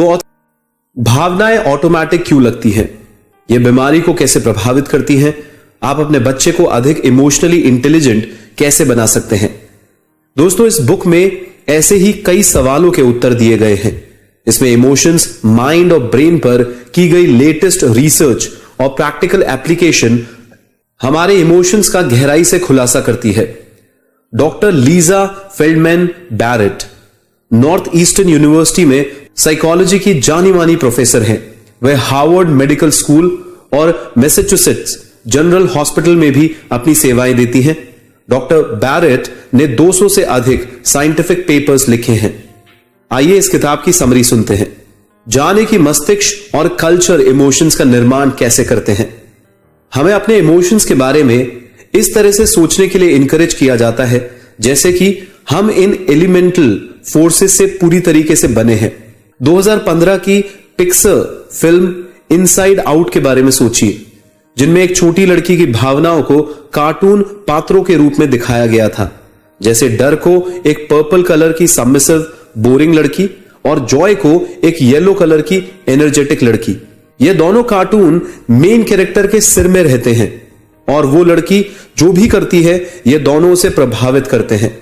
तो भावनाएं ऑटोमेटिक क्यों लगती हैं, ये बीमारी को कैसे प्रभावित करती हैं, आप अपने बच्चे को अधिक इमोशनली इंटेलिजेंट कैसे बना सकते हैं। दोस्तों, इस बुक में ऐसे ही कई सवालों के उत्तर दिए गए हैं। इसमें इमोशंस, माइंड और ब्रेन पर की गई लेटेस्ट रिसर्च और प्रैक्टिकल एप्लीकेशन हमारे इमोशंस का गहराई से खुलासा करती है। Doctor Lisa Feldman Barrett Northeastern university में साइकोलॉजी की जानी मानी प्रोफेसर हैं। वह हार्वर्ड मेडिकल स्कूल और मैसेच्यूसेट्स जनरल हॉस्पिटल में भी अपनी सेवाएं देती हैं। डॉक्टर बैरेट ने 200 से अधिक साइंटिफिक पेपर्स लिखे हैं। आइए इस किताब की समरी सुनते हैं। जाने कि मस्तिष्क और कल्चर इमोशंस का निर्माण कैसे करते हैं। हमें अपने इमोशंस के बारे में इस तरह से सोचने के लिए इनकरेज किया जाता है जैसे कि हम इन एलिमेंटल फोर्सेस से पूरी तरीके से बने हैं। 2015 की पिक्सर फिल्म इनसाइड आउट के बारे में सोचिए, जिनमें एक छोटी लड़की की भावनाओं को कार्टून पात्रों के रूप में दिखाया गया था, जैसे डर को एक पर्पल कलर की सबमिसिव बोरिंग लड़की और जॉय को एक येलो कलर की एनर्जेटिक लड़की। ये दोनों कार्टून मेन कैरेक्टर के सिर में रहते हैं और वो लड़की जो भी करती है ये दोनों से प्रभावित करते हैं।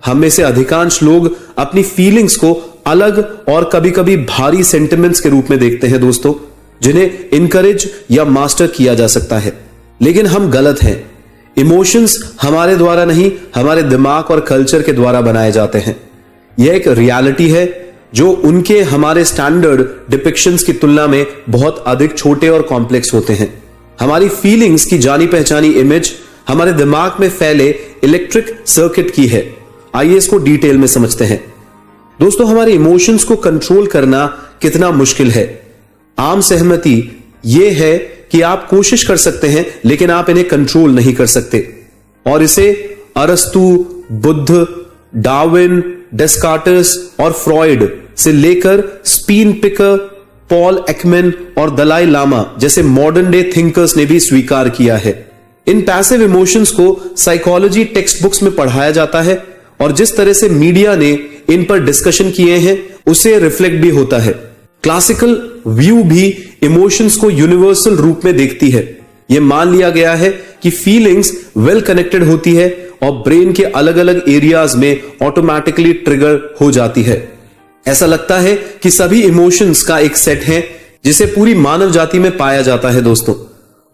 हम में से अधिकांश लोग अपनी फीलिंग्स को अलग और कभी कभी भारी सेंटिमेंट्स के रूप में देखते हैं दोस्तों, जिन्हें इनकरेज या मास्टर किया जा सकता है। लेकिन हम गलत हैं। इमोशंस हमारे द्वारा नहीं, हमारे दिमाग और कल्चर के द्वारा बनाए जाते हैं। यह एक रियलिटी है जो उनके हमारे स्टैंडर्ड डिपिक्शंस की तुलना में बहुत अधिक छोटे और कॉम्प्लेक्स होते हैं। हमारी फीलिंग्स की जानी पहचानी इमेज हमारे दिमाग में फैले इलेक्ट्रिक सर्किट की है। आइए इसको डिटेल में समझते हैं। दोस्तों, हमारे इमोशंस को कंट्रोल करना कितना मुश्किल है। आम सहमति यह है कि आप कोशिश कर सकते हैं लेकिन आप इन्हें कंट्रोल नहीं कर सकते, और इसे अरस्तु, बुद्ध, डार्विन, डेस्कार्टस और फ्रॉइड से लेकर स्पीन पिकर, पॉल एकमैन और दलाई लामा जैसे मॉडर्न डे थिंकर्स ने भी स्वीकार किया है। इन पैसिव इमोशंस को साइकोलॉजी टेक्स्ट बुक्स में पढ़ाया जाता है और जिस तरह से मीडिया ने इन पर डिस्कशन किए हैं उसे रिफ्लेक्ट भी होता है। क्लासिकल व्यू भी इमोशंस को यूनिवर्सल रूप में देखती है। यह मान लिया गया है कि फीलिंग्स वेल कनेक्टेड होती है और ब्रेन के अलग अलग एरियाज में ऑटोमेटिकली ट्रिगर हो जाती है। ऐसा लगता है कि सभी इमोशंस का एक सेट है जिसे पूरी मानव जाति में पाया जाता है दोस्तों,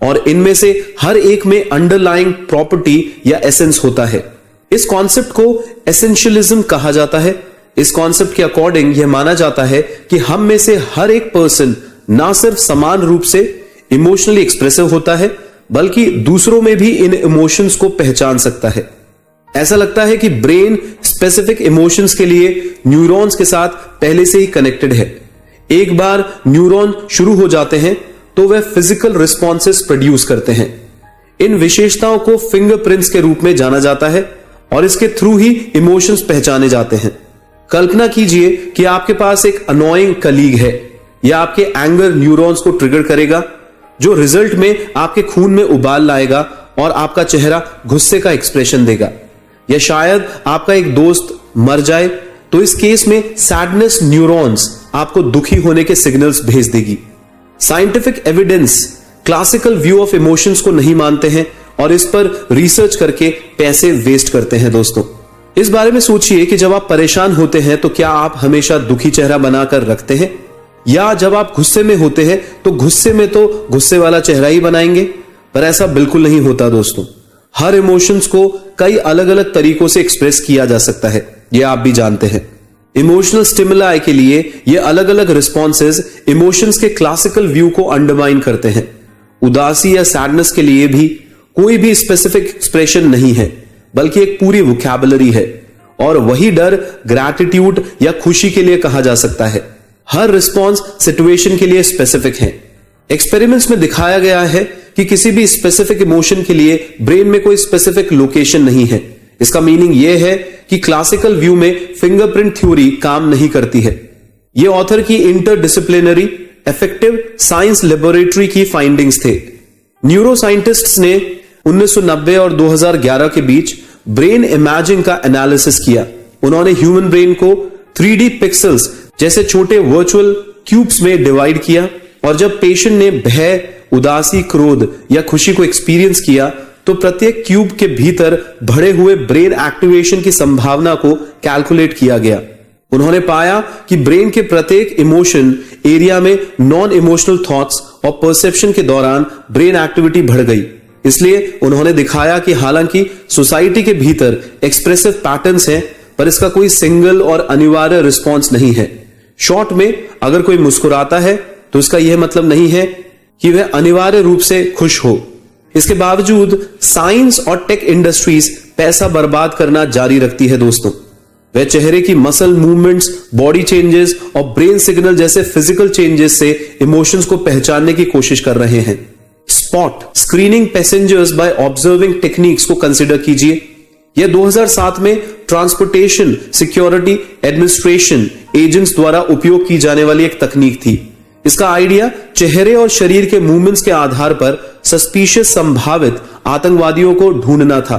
और इनमें से हर एक में अंडरलाइंग प्रॉपर्टी या एसेंस होता है। इस कॉन्सेप्ट को एसेंशियलिज्म कहा जाता है। इस कॉन्सेप्ट के अकॉर्डिंग यह माना जाता है कि हम में से हर एक पर्सन ना सिर्फ समान रूप से इमोशनली एक्सप्रेसिव होता है बल्कि दूसरों में भी इन इमोशंस को पहचान सकता है। ऐसा लगता है कि ब्रेन स्पेसिफिक इमोशंस के लिए न्यूरॉन्स के साथ पहले से ही कनेक्टेड है। एक बार न्यूरॉन शुरू हो जाते हैं तो वे फिजिकल रिस्पॉन्सेस प्रोड्यूस करते हैं। इन विशेषताओं को फिंगरप्रिंट्स के रूप में जाना जाता है और इसके थ्रू ही इमोशंस पहचाने जाते हैं। कल्पना कीजिए कि आपके पास एक अनोइंग कलीग है। यह आपके एंगर न्यूरॉन्स को ट्रिगर करेगा, जो रिजल्ट में आपके खून में उबाल लाएगा और आपका चेहरा गुस्से का एक्सप्रेशन देगा। या शायद आपका एक दोस्त मर जाए तो इस केस में सैडनेस न्यूरॉन्स आपको दुखी होने के सिग्नल्स भेज देगी। Scientific evidence classical view of emotions को नहीं मानते हैं और इस पर रिसर्च करके पैसे वेस्ट करते हैं दोस्तों। इस बारे में सोचिए कि जब आप परेशान होते हैं तो क्या आप हमेशा दुखी चेहरा बनाकर रखते हैं, या जब आप गुस्से में होते हैं तो गुस्से में तो गुस्से वाला चेहरा ही बनाएंगे। पर ऐसा बिल्कुल नहीं होता दोस्तों। हर इमोशंस को कई अलग अलग तरीकों से एक्सप्रेस किया जा सकता है, यह आप भी जानते हैं। इमोशनल स्टिमुलाई के लिए ये अलग अलग रिस्पॉन्सेज इमोशंस के क्लासिकल व्यू को अंडरमाइन करते हैं। उदासी या सैडनेस के लिए भी कोई भी स्पेसिफिक एक्सप्रेशन नहीं है बल्कि एक पूरी वोकैबुलरी है, और वही डर ग्रैटिट्यूड या खुशी के लिए कहा जा सकता है। हर रिस्पॉन्स सिचुएशन के लिए स्पेसिफिक है। एक्सपेरिमेंट्स में दिखाया गया है कि किसी भी स्पेसिफिक इमोशन के लिए ब्रेन में कोई स्पेसिफिक लोकेशन नहीं है। इसका मीनिंग यह है कि क्लासिकल व्यू में फिंगरप्रिंट थ्योरी काम नहीं करती है। यह ऑथर की इंटरडिसिप्लिनरी इफेक्टिव साइंस लेबोरेटरी की फाइंडिंग्स थे। न्यूरो साइंटिस्ट्स ने 1990 और 2011 के बीच ब्रेन इमेजिंग का एनालिसिस किया। उन्होंने ह्यूमन ब्रेन को 3D पिक्सेल्स जैसे छोटे वर्चुअल क्यूब्स में डिवाइड किया और जब पेशेंट ने भय, उदासी, क्रोध या खुशी को एक्सपीरियंस किया तो प्रत्येक क्यूब के भीतर बढ़े हुए ब्रेन एक्टिवेशन की संभावना को कैलकुलेट किया गया। उन्होंने पाया कि ब्रेन के प्रत्येक इमोशन एरिया में नॉन इमोशनल थॉट्स और परसेप्शन के दौरान ब्रेन एक्टिविटी बढ़ गई। इसलिए उन्होंने दिखाया कि हालांकि सोसाइटी के भीतर एक्सप्रेसिव पैटर्न्स हैं, पर इसका कोई सिंगल और अनिवार्य रिस्पॉन्स नहीं है। शॉर्ट में, अगर कोई मुस्कुराता है तो इसका यह मतलब नहीं है कि वह अनिवार्य रूप से खुश हो। इसके बावजूद साइंस और टेक इंडस्ट्रीज पैसा बर्बाद करना जारी रखती है दोस्तों। वह चेहरे की मसल मूवमेंट्स, बॉडी चेंजेस और ब्रेन सिग्नल जैसे फिजिकल चेंजेस से इमोशंस को पहचानने की कोशिश कर रहे हैं। Spot screening passengers by observing techniques को कंसिडर कीजिए। यह 2007 में ट्रांसपोर्टेशन सिक्योरिटी एडमिनिस्ट्रेशन एजेंट्स द्वारा उपयोग की जाने वाली एक तकनीक थी। इसका आइडिया चेहरे और शरीर के मूवमेंट्स के आधार पर सस्पिशियस संभावित आतंकवादियों को ढूंढना था।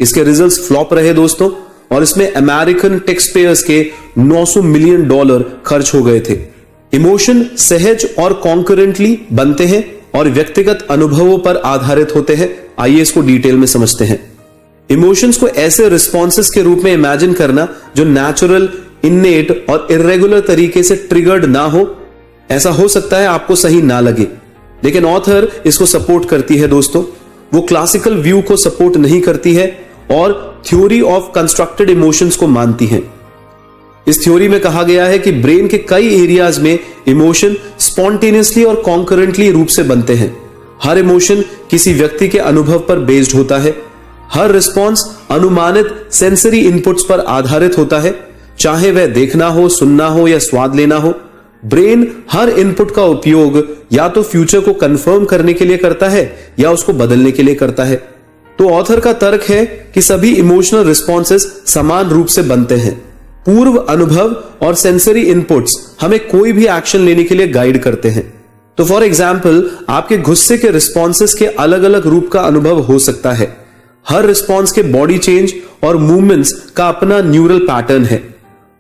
इसके रिजल्ट्स फ्लॉप रहे दोस्तों, और इसमें अमेरिकन टैक्स पेयर्स के $900 मिलियन खर्च हो गए थे। इमोशन सहज और कॉन्करेंटली बनते हैं और व्यक्तिगत अनुभवों पर आधारित होते हैं। आइए इसको डिटेल में समझते हैं। इमोशंस को ऐसे रिस्पॉन्सेस के रूप में इमेजिन करना जो नेचुरल, इन्नेट और इरेगुलर तरीके से ट्रिगर्ड ना हो। ऐसा हो सकता है आपको सही ना लगे, लेकिन ऑथर इसको सपोर्ट करती है दोस्तों। वो क्लासिकल व्यू को सपोर्ट नहीं करती है और थ्योरी ऑफ कंस्ट्रक्टेड इमोशंस को मानती है। इस थ्योरी में कहा गया है कि ब्रेन के कई एरियाज में इमोशन स्पॉन्टेनियसली और कॉन्करेंटली रूप से बनते हैं। हर इमोशन किसी व्यक्ति के अनुभव पर बेस्ड होता है। हर रिस्पॉन्स अनुमानित सेंसरी इनपुट्स पर आधारित होता है, चाहे वह देखना हो, सुनना हो या स्वाद लेना हो। ब्रेन हर इनपुट का उपयोग या तो फ्यूचर को कंफर्म करने के लिए करता है या उसको बदलने के लिए करता है। तो ऑथर का तर्क है कि सभी इमोशनल रिस्पॉन्सेस समान रूप से बनते हैं। पूर्व अनुभव और सेंसरी इनपुट्स हमें कोई भी एक्शन लेने के लिए गाइड करते हैं। तो फॉर एग्जाम्पल, आपके गुस्से के रिस्पॉन्सेस के अलग अलग रूप का अनुभव हो सकता है। हर रिस्पॉन्स के बॉडी चेंज और मूवमेंट्स का अपना न्यूरल पैटर्न है।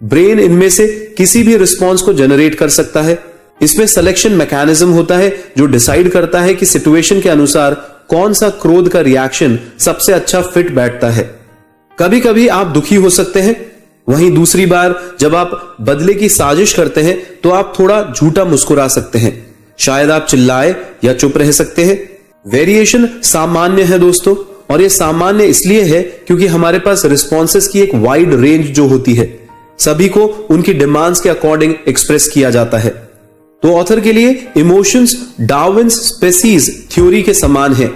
ब्रेन इनमें से किसी भी रिस्पॉन्स को जनरेट कर सकता है। इसमें सिलेक्शन मैकेनिज्म होता है जो डिसाइड करता है कि सिचुएशन के अनुसार कौन सा क्रोध का रिएक्शन सबसे अच्छा फिट बैठता है। कभी कभी आप दुखी हो सकते हैं, वहीं दूसरी बार जब आप बदले की साजिश करते हैं तो आप थोड़ा झूठा मुस्कुरा सकते हैं। शायद आप चिल्लाए या चुप रह सकते हैं। वेरिएशन सामान्य है दोस्तों, और यह सामान्य इसलिए है क्योंकि हमारे पास रिस्पॉन्सेस की एक वाइड रेंज जो होती है, सभी को उनकी डिमांड्स के अकॉर्डिंग एक्सप्रेस किया जाता है। तो ऑथर के लिए इमोशंस डार्विन्स स्पेसीज थ्योरी के समान है।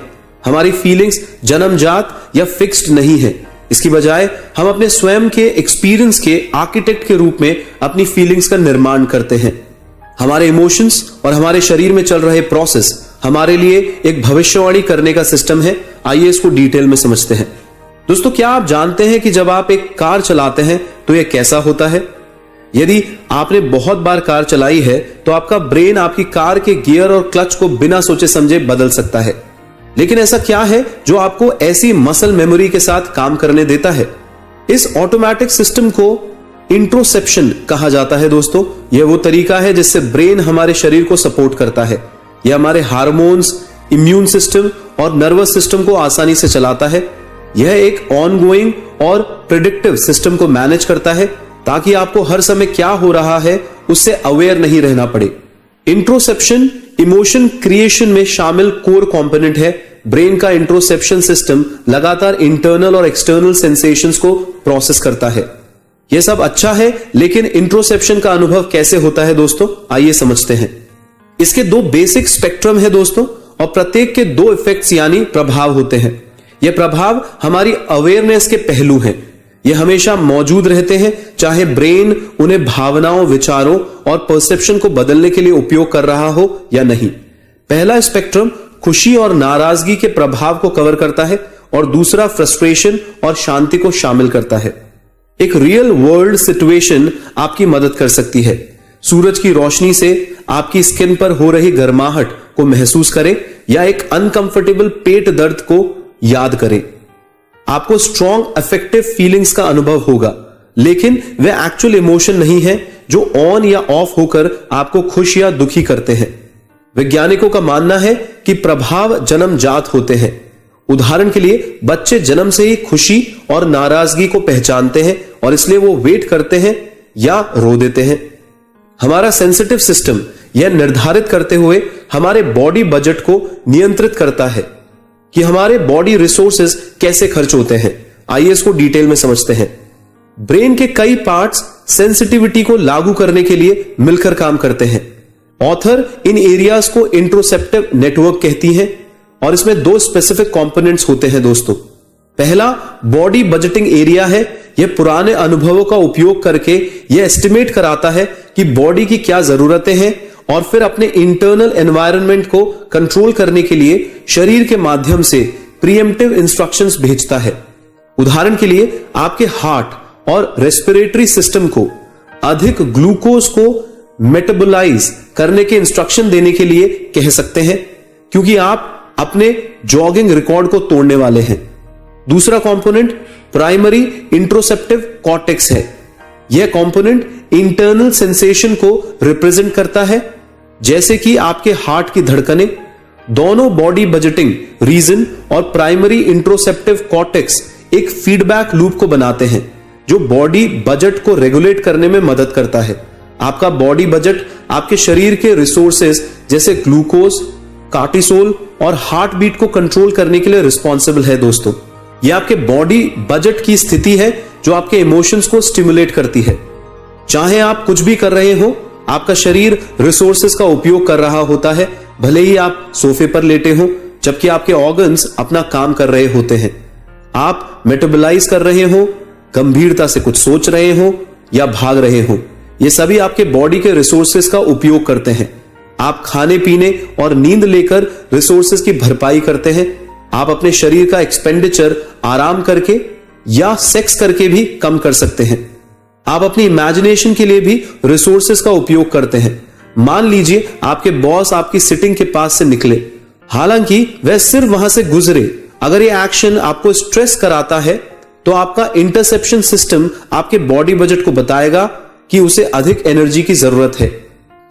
हमारी फीलिंग्स जन्मजात या फिक्स्ड नहीं है। इसकी बजाय हम अपने स्वयं के एक्सपीरियंस के आर्किटेक्ट के रूप में अपनी फीलिंग्स का निर्माण करते हैं। हमारे इमोशंस और हमारे शरीर में चल रहे प्रोसेस हमारे लिए एक भविष्यवाणी करने का सिस्टम है। आइए इसको डिटेल में समझते हैं। दोस्तों, क्या आप जानते हैं कि जब आप एक कार चलाते हैं तो यह कैसा होता है? यदि आपने बहुत बार कार चलाई है तो आपका ब्रेन आपकी कार के गियर और क्लच को बिना सोचे समझे बदल सकता है। लेकिन ऐसा क्या है जो आपको ऐसी मसल मेमोरी के साथ काम करने देता है? इस ऑटोमेटिक सिस्टम को इंट्रोसेप्शन कहा जाता है दोस्तों। यह वो तरीका है जिससे ब्रेन हमारे शरीर को सपोर्ट करता है। यह हमारे हार्मोन्स, इम्यून सिस्टम और नर्वस सिस्टम को आसानी से चलाता है। यह एक ऑनगोइंग और प्रेडिक्टिव सिस्टम को मैनेज करता है ताकि आपको हर समय क्या हो रहा है उससे अवेयर नहीं रहना पड़े। इंट्रोसेप्शन इमोशन क्रिएशन में शामिल कोर कंपोनेंट है। ब्रेन का इंट्रोसेप्शन सिस्टम लगातार इंटरनल और एक्सटर्नल सेंसेशंस को प्रोसेस करता है। यह सब अच्छा है, लेकिन इंट्रोसेप्शन का अनुभव कैसे होता है दोस्तों? आइए समझते हैं। इसके दो बेसिक स्पेक्ट्रम है दोस्तों, और प्रत्येक के दो इफेक्ट्स यानी प्रभाव होते हैं। यह प्रभाव हमारी अवेयरनेस के पहलू हैं। ये हमेशा मौजूद रहते हैं, चाहे ब्रेन उन्हें भावनाओं, विचारों और परसेप्शन को बदलने के लिए उपयोग कर रहा हो या नहीं। पहला स्पेक्ट्रम खुशी और नाराजगी के प्रभाव को कवर करता है और दूसरा फ्रस्ट्रेशन और शांति को शामिल करता है। एक रियल वर्ल्ड सिचुएशन आपकी मदद कर सकती है। सूरज की रोशनी से आपकी स्किन पर हो रही गर्माहट को महसूस करें या एक अनकंफर्टेबल पेट दर्द को याद करें। आपको स्ट्रॉन्ग अफेक्टिव फीलिंग्स का अनुभव होगा, लेकिन वह एक्चुअल इमोशन नहीं है। जो ऑन या ऑफ होकर आपको खुश या दुखी करते हैं। वैज्ञानिकों का मानना है कि प्रभाव जन्मजात होते हैं। उदाहरण के लिए बच्चे जन्म से ही खुशी और नाराजगी को पहचानते हैं और इसलिए वो वेट करते हैं या रो देते हैं। हमारा सेंसिटिव सिस्टम यह निर्धारित करते हुए हमारे बॉडी बजट को नियंत्रित करता है कि हमारे बॉडी रिसोर्सेज कैसे खर्च होते हैं। आइए इसको डिटेल में समझते हैं। ब्रेन के कई पार्ट्स सेंसिटिविटी को लागू करने के लिए मिलकर काम करते हैं। ऑथर इन एरियाज को इंट्रोसेप्टिव नेटवर्क कहती हैं और इसमें दो स्पेसिफिक कंपोनेंट्स होते हैं दोस्तों। पहला बॉडी बजटिंग एरिया है। यह पुराने अनुभवों का उपयोग करके यह एस्टिमेट कराता है कि बॉडी की क्या जरूरतें हैं और फिर अपने इंटरनल एनवायरनमेंट को कंट्रोल करने के लिए शरीर के माध्यम से प्रीएम्प्टिव इंस्ट्रक्शंस भेजता है। उदाहरण के लिए आपके हार्ट और रेस्पिरेटरी सिस्टम को अधिक ग्लूकोज को मेटाबोलाइज करने के इंस्ट्रक्शन देने के लिए कह सकते हैं, क्योंकि आप अपने जॉगिंग रिकॉर्ड को तोड़ने वाले हैं। दूसरा कंपोनेंट प्राइमरी इंट्रोसेप्टिव कॉर्टेक्स है। यह कंपोनेंट इंटरनल सेंसेशन को रिप्रेजेंट करता है, जैसे कि आपके हार्ट की धड़कनें। दोनों बॉडी बजटिंग रीजन और प्राइमरी इंट्रोसेप्टिव कॉर्टेक्स एक फीडबैक लूप को बनाते हैं जो बॉडी बजट को रेगुलेट करने में मदद करता है। आपका बॉडी बजट आपके शरीर के रिसोर्सेज जैसे ग्लूकोज, कार्टिसोल और हार्ट बीट को कंट्रोल करने के लिए रिस्पॉन्सिबल है दोस्तों। यह आपके बॉडी बजट की स्थिति है जो आपके इमोशंस को स्टिमुलेट करती है। चाहे आप कुछ भी कर रहे हो, आपका शरीर रिसोर्सेज का उपयोग कर रहा होता है, भले ही आप सोफे पर लेटे हो जबकि आपके ऑर्गन्स अपना काम कर रहे होते हैं। आप मेटाबोलाइज कर रहे हो, गंभीरता से कुछ सोच रहे हो या भाग रहे हो, ये सभी आपके बॉडी के रिसोर्सेज का उपयोग करते हैं। आप खाने पीने और नींद लेकर रिसोर्सेज की भरपाई करते हैं। आप अपने शरीर का एक्सपेंडिचर आराम करके या सेक्स करके भी कम कर सकते हैं। आप अपनी इमेजिनेशन के लिए भी रिसोर्सेज का उपयोग करते हैं। मान लीजिए आपके बॉस आपकी सिटिंग के पास से निकले, हालांकि वह सिर्फ वहां से गुजरे। अगर यह एक्शन आपको स्ट्रेस कराता है तो आपका इंटरसेप्शन सिस्टम आपके बॉडी बजट को बताएगा कि उसे अधिक एनर्जी की जरूरत है।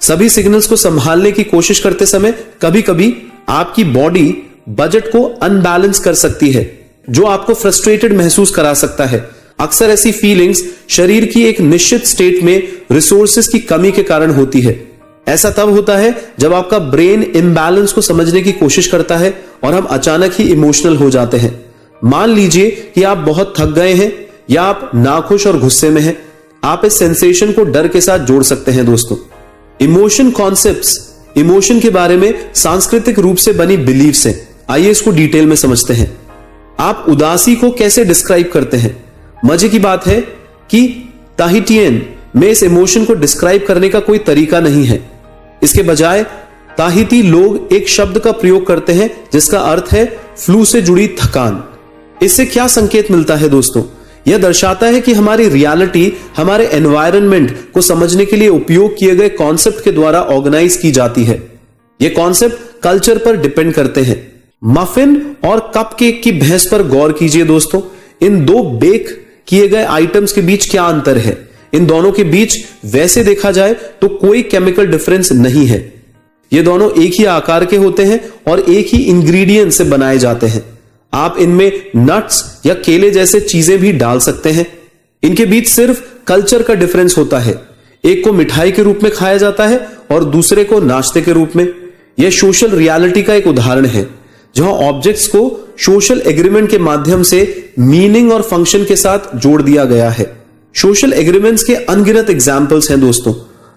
सभी सिग्नल्स को संभालने की कोशिश करते समय कभी कभी आपकी बॉडी बजट को अनबैलेंस कर सकती है, जो आपको फ्रस्ट्रेटेड महसूस करा सकता है। अक्सर ऐसी फीलिंग्स शरीर की एक निश्चित स्टेट में रिसोर्सेज की कमी के कारण होती है। ऐसा तब होता है जब आपका ब्रेन इम्बैलेंस को समझने की कोशिश करता है और हम अचानक ही इमोशनल हो जाते हैं। मान लीजिए कि आप बहुत थक गए हैं या आप नाखुश और गुस्से में हैं। आप इस सेंसेशन को डर के साथ जोड़ सकते हैं दोस्तों। इमोशन कॉन्सेप्ट्स इमोशन के बारे में सांस्कृतिक रूप से बनी बिलीव्स हैं। आइए इसको डिटेल में समझते हैं। आप उदासी को कैसे डिस्क्राइब करते हैं? मजे की बात है कि ताहितियन में इस इमोशन को डिस्क्राइब करने का कोई तरीका नहीं है। इसके बजाय ताहिती लोग एक शब्द का प्रयोग करते हैं जिसका अर्थ है फ्लू से जुड़ी थकान। इससे क्या संकेत मिलता है दोस्तों? यह दर्शाता है कि हमारी रियलिटी हमारे एनवायरनमेंट को समझने के लिए उपयोग किए गए कॉन्सेप्ट के द्वारा ऑर्गेनाइज की जाती है। यह कॉन्सेप्ट कल्चर पर डिपेंड करते हैं। मफिन और कपकेक की बहस पर गौर कीजिए दोस्तों। इन दो बेक किए गए आइटम्स के बीच क्या अंतर है? इन दोनों के बीच वैसे देखा जाए तो कोई केमिकल डिफरेंस नहीं है। ये दोनों एक ही आकार के होते हैं और एक ही इंग्रेडिएंट से बनाए जाते हैं। आप इनमें नट्स या केले जैसे चीजें भी डाल सकते हैं। इनके बीच सिर्फ कल्चर का डिफरेंस होता है। एक को मिठाई के रूप में खाया जाता है और दूसरे को नाश्ते के रूप में। यह सोशल रियलिटी का एक उदाहरण है, जहां ऑब्जेक्ट्स को सोशल एग्रीमेंट के माध्यम से मीनिंग और फंक्शन के साथ जोड़ दिया गया है। सोशल एग्रीमेंट्स के अनगिनत एग्जाम्पल्स हैं दोस्तों।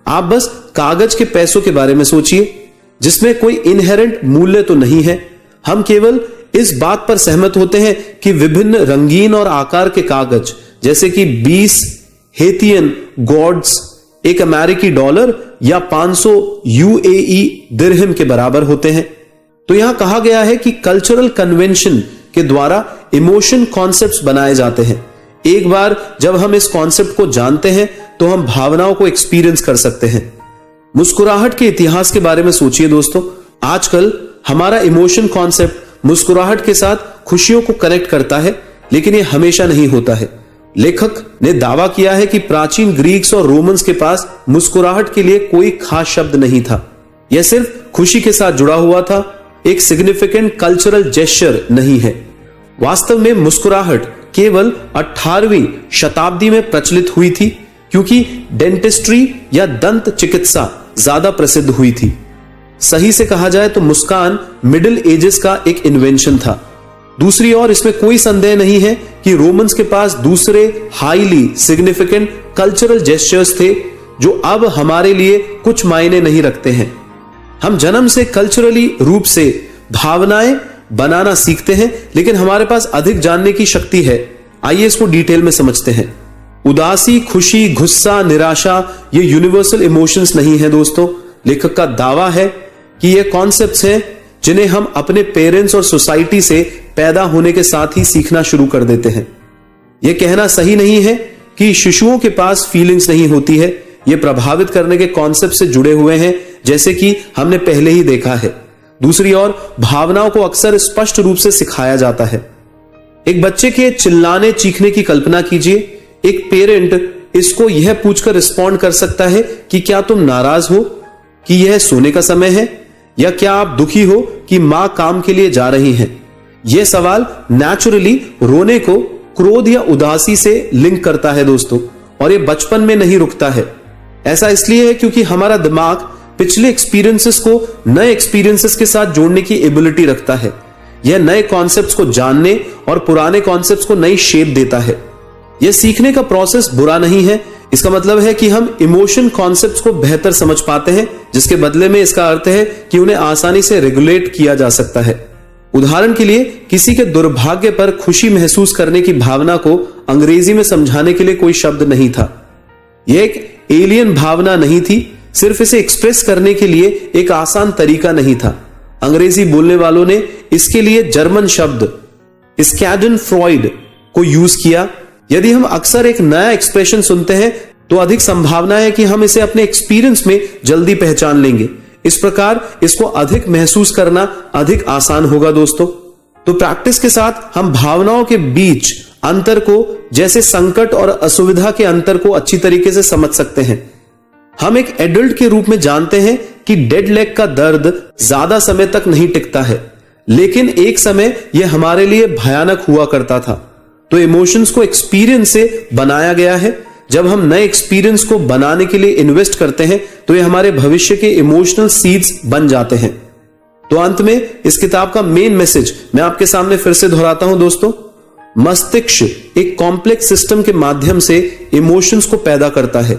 आप बस कागज के पैसों के बारे में सोचिए, जिसमें कोई इनहेरेंट मूल्य तो नहीं है। हम केवल इस बात पर सहमत होते हैं कि विभिन्न रंगीन और आकार के कागज, जैसे कि 20 हेथियन गॉड्स एक अमेरिकी डॉलर या 500 UAE दिरहम के बराबर होते हैं। तो यहां कहा गया है कि कल्चरल कन्वेंशन के द्वारा इमोशन कॉन्सेप्ट्स बनाए जाते हैं। एक बार जब हम इस कॉन्सेप्ट को जानते हैं तो हम भावनाओं को एक्सपीरियंस कर सकते हैं। मुस्कुराहट के इतिहास के बारे में सोचिए दोस्तों। आजकल हमारा इमोशन कॉन्सेप्ट मुस्कुराहट के साथ खुशियों को कनेक्ट करता है, लेकिन यह हमेशा नहीं होता है। लेखक ने दावा किया है कि प्राचीन ग्रीक्स और रोमन्स के पास मुस्कुराहट के लिए कोई खास शब्द नहीं था। यह सिर्फ खुशी के साथ जुड़ा हुआ था, एक सिग्निफिकेंट कल्चरल जेस्चर नहीं है। वास्तव में मुस्कुराहट केवल 18वीं शताब्दी में प्रचलित हुई थी, क्योंकि डेंटिस्ट्री या दंत चिकित्सा ज्यादा प्रसिद्ध हुई थी। सही से कहा जाए तो मुस्कान मिडिल एजेस का एक इन्वेंशन था। दूसरी ओर इसमें कोई संदेह नहीं है कि रोमन्स के पास दूसरे हाईली सिग्निफिकेंट कल्चरल जेस्चर्स थे, जो अब हमारे लिए कुछ मायने नहीं रखते हैं। हम जन्म से कल्चरली रूप से भावनाएं बनाना सीखते हैं, लेकिन हमारे पास अधिक जानने की शक्ति है। आइए इसको डिटेल में समझते हैं। उदासी, खुशी, गुस्सा, निराशा ये यूनिवर्सल इमोशंस नहीं है दोस्तों। लेखक का दावा है कि ये कॉन्सेप्ट्स हैं जिन्हें हम अपने पेरेंट्स और सोसाइटी से पैदा होने के साथ ही सीखना शुरू कर देते हैं। यह कहना सही नहीं है कि शिशुओं के पास फीलिंग्स नहीं होती है। ये प्रभावित करने के कॉन्सेप्ट से जुड़े हुए हैं, जैसे कि हमने पहले ही देखा है। दूसरी ओर भावनाओं को अक्सर स्पष्ट रूप से सिखाया जाता है। एक बच्चे के चिल्लाने चीखने की कल्पना कीजिए। एक पेरेंट इसको यह पूछकर रिस्पॉन्ड कर सकता है कि क्या तुम नाराज हो कि यह सोने का समय है, या क्या आप दुखी हो कि मां काम के लिए जा रही हैं। यह सवाल नेचुरली रोने को क्रोध या उदासी से लिंक करता है दोस्तों, और यह बचपन में नहीं रुकता है। ऐसा इसलिए है क्योंकि हमारा दिमाग पिछले एक्सपीरियंसेस को नए एक्सपीरियंसेस के साथ जोड़ने की एबिलिटी रखता है। यह नए कॉन्सेप्ट्स को जानने और पुराने कॉन्सेप्ट्स को नई शेप देता है। यह सीखने का प्रोसेस बुरा नहीं है। इसका मतलब है कि हम इमोशन कॉन्सेप्ट्स को बेहतर समझ पाते हैं, जिसके बदले में इसका अर्थ है कि उन्हें आसानी से रेगुलेट किया जा सकता है। उदाहरण के लिए, किसी के दुर्भाग्य पर खुशी महसूस करने की भावना को अंग्रेजी में समझाने के लिए कोई शब्द नहीं था। यह एक एलियन भावना नहीं थी, सिर्फ इसे एक्सप्रेस करने के लिए एक आसान तरीका नहीं था। अंग्रेजी बोलने वालों ने इसके लिए जर्मन शब्द स्कैडेनफ्रॉइड को यूज किया। यदि हम अक्सर एक नया एक्सप्रेशन सुनते हैं तो अधिक संभावना है कि हम इसे अपने एक्सपीरियंस में जल्दी पहचान लेंगे। इस प्रकार इसको अधिक महसूस करना अधिक आसान होगा दोस्तों। तो प्रैक्टिस के साथ हम भावनाओं के बीच अंतर को, जैसे संकट और असुविधा के अंतर को अच्छी तरीके से समझ सकते हैं। हम एक एडल्ट के रूप में जानते हैं कि डेड लेग का दर्द ज्यादा समय तक नहीं टिकता है, लेकिन एक समय यह हमारे लिए भयानक हुआ करता था। तो इमोशंस को एक्सपीरियंस से बनाया गया है। जब हम नए एक्सपीरियंस को बनाने के लिए इन्वेस्ट करते हैं तो ये हमारे भविष्य के इमोशनल सीड्स बन जाते हैं। तो अंत में इस किताब का मेन मैसेज मैं आपके सामने फिर से दोहराता हूं दोस्तों। मस्तिष्क एक कॉम्प्लेक्स सिस्टम के माध्यम से इमोशंस को पैदा करता है,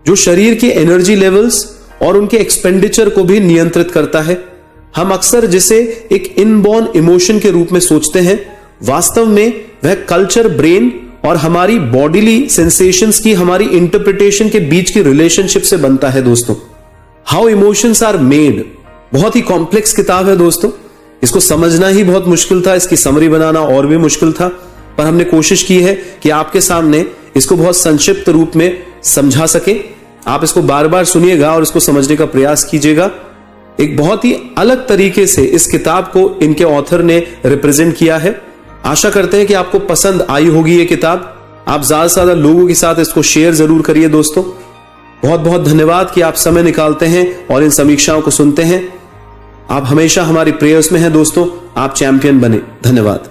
जो शरीर के एनर्जी लेवल्स और उनके एक्सपेंडिचर को भी नियंत्रित करता है। हम अक्सर जिसे एक इनबॉर्न इमोशन के रूप में सोचते हैं, वास्तव में वह कल्चर, ब्रेन और हमारी बॉडीली सेंसेशंस की हमारी इंटरप्रिटेशन के बीच की रिलेशनशिप से बनता है दोस्तों। हाउ इमोशंस आर मेड बहुत ही कॉम्प्लेक्स किताब है दोस्तों। इसको समझना ही बहुत मुश्किल था, इसकी समरी बनाना और भी मुश्किल था, पर हमने कोशिश की है कि आपके सामने इसको बहुत संक्षिप्त रूप में समझा सके। आप इसको बार बार सुनिएगा और इसको समझने का प्रयास कीजिएगा। एक बहुत ही अलग तरीके से इस किताब को इनके ऑथर ने रिप्रेजेंट किया है। आशा करते हैं कि आपको पसंद आई होगी ये किताब। आप ज्यादा से ज्यादा लोगों के साथ इसको शेयर जरूर करिए दोस्तों। बहुत बहुत धन्यवाद कि आप समय निकालते हैं और इन समीक्षाओं को सुनते हैं। आप हमेशा हमारी प्रेयर्स में हैं दोस्तों। आप चैंपियन बने। धन्यवाद।